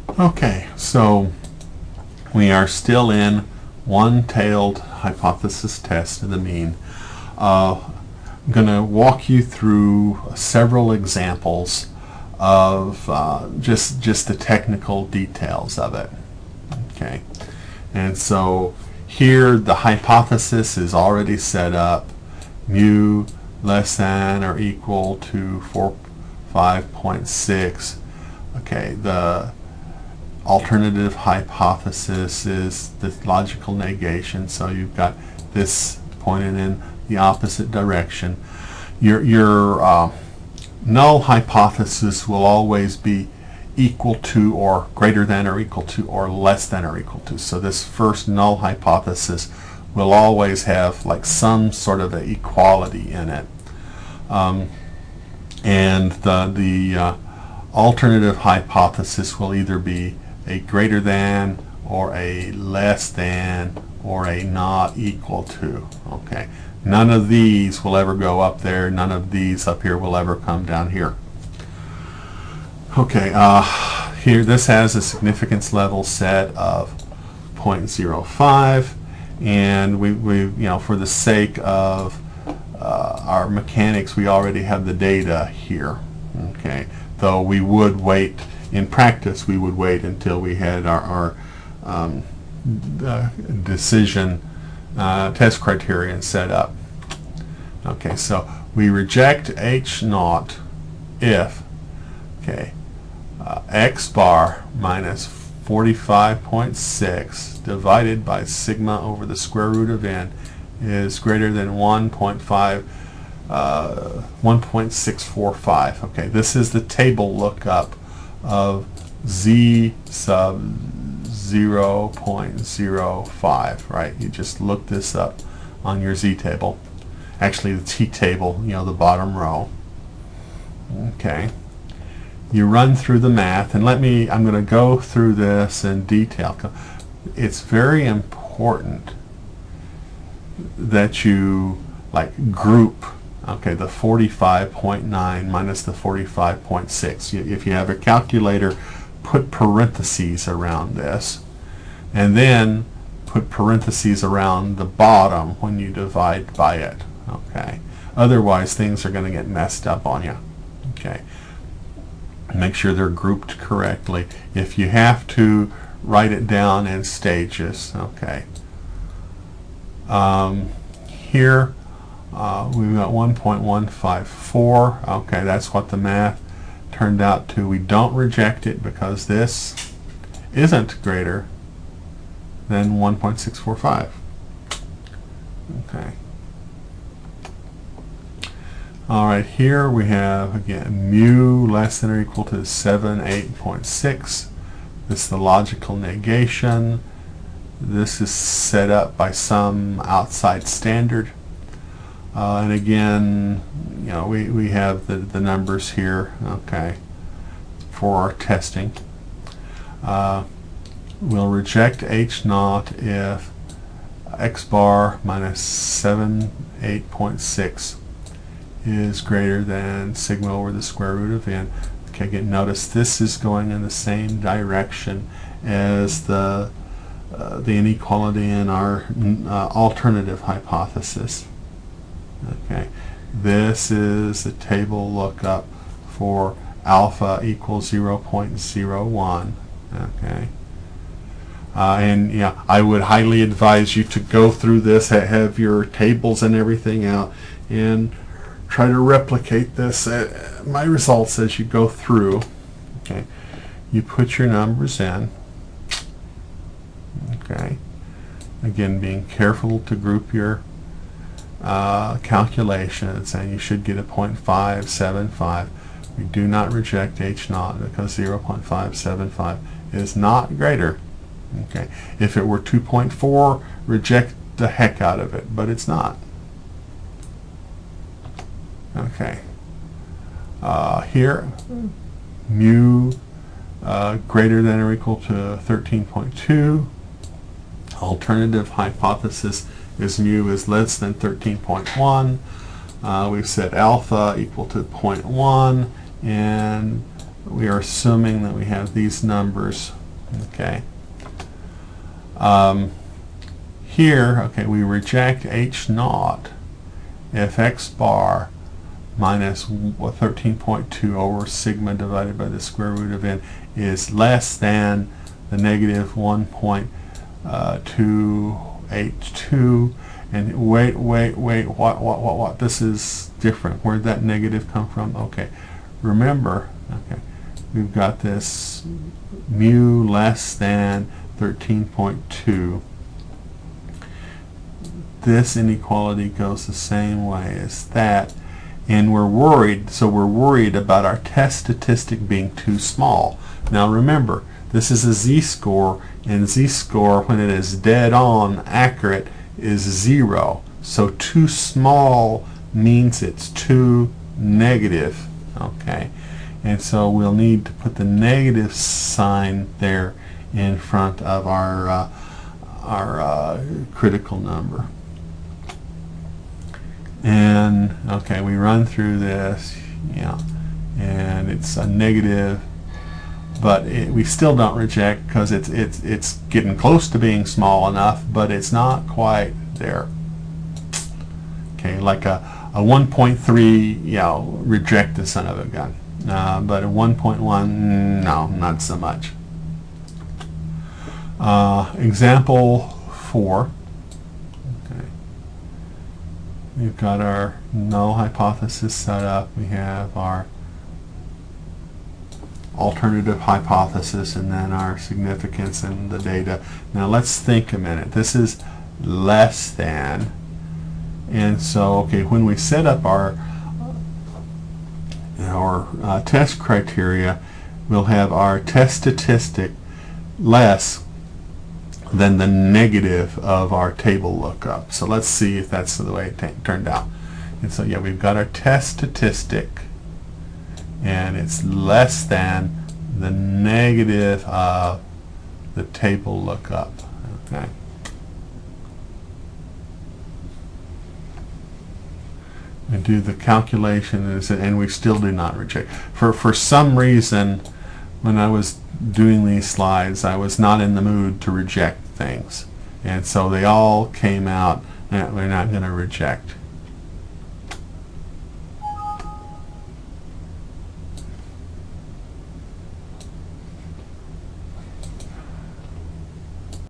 Okay, so we are still in one-tailed hypothesis test of the mean. I'm going to walk you through several examples of just the technical details of it. Okay, and so here the hypothesis is already set up, mu less than or equal to 5.6. Okay, the alternative hypothesis is the logical negation, so you've got this pointed in the opposite direction. Your null hypothesis will always be equal to or greater than or equal to or less than or equal to. So this first null hypothesis will always have like some sort of a equality in it. And the alternative hypothesis will either be a greater than or a less than or a not equal to. Okay, none of these will ever go up there, none of these up here will ever come down here. Okay, here this has a significance level set of 0.05, and we for the sake of our mechanics, we already have the data here. Okay, though we would wait, in practice we would wait until we had our decision test criterion set up. Okay, so we reject H naught if x bar minus 45.6 divided by sigma over the square root of n is greater than 1.645. Okay, this is the table lookup of z sub 0.05, right? You just look this up on your z table. Actually, the t table, the bottom row. Okay. You run through the math, and I'm going to go through this in detail. It's very important that you group, okay, the 45.9 minus the 45.6. If you have a calculator, put parentheses around this, and then put parentheses around the bottom when you divide by it. Okay, otherwise things are going to get messed up on you. Okay, make sure they're grouped correctly. If you have to, write it down in stages. Okay. Here we've got 1.154. Okay, that's what the math turned out to. We don't reject it because this isn't greater than 1.645. Okay. Alright, here we have again mu less than or equal to 78.6. This is the logical negation. This is set up by some outside standard. And again, we have the numbers here, okay, for our testing. We'll reject H naught if x bar minus 78.6 is greater than sigma over the square root of n. Okay, again, notice this is going in the same direction as the inequality in our alternative hypothesis. Okay, this is the table lookup for alpha equals 0.01. Okay, and I would highly advise you to go through this, have your tables and everything out, and try to replicate this my results as you go through. Okay, you put your numbers in. Okay, again, being careful to group your calculations, and you should get a 0.575. We do not reject H naught because 0.575 is not greater. Okay, if it were 2.4, reject the heck out of it, but it's not. Okay, here mu greater than or equal to 13.2. Alternative hypothesis is mu is less than 13.1. We've set alpha equal to 0.1, and we are assuming that we have these numbers. Okay. Here, okay, we reject h naught if x bar minus 13.2 over sigma divided by the square root of n is less than the negative 1.282. And wait, what? This is different. Where'd that negative come from? Okay, remember, okay, we've got this mu less than 13.2. This inequality goes the same way as that, and we're worried, so we're worried about our test statistic being too small. Now remember, this is a z-score, and z-score, when it is dead on accurate, is 0. So too small means it's too negative. Okay, and so we'll need to put the negative sign there in front of our critical number. And okay, we run through this, yeah, and it's a negative, but we still don't reject because it's getting close to being small enough, but it's not quite there. Okay, like a 1.3, yeah, reject the son of a gun, but a 1.1, no, not so much. Example 4. We've got our null hypothesis set up. We have our alternative hypothesis and then our significance and the data. Now let's think a minute. This is less than. And so, okay, when we set up our test criteria, we'll have our test statistic less than the negative of our table lookup. So let's see if that's the way it turned out. And so yeah, we've got our test statistic, and it's less than the negative of the table lookup. Okay. And do the calculations, and we still do not reject. For some reason, when I was doing these slides, I was not in the mood to reject things, and so they all came out that we're not going to reject.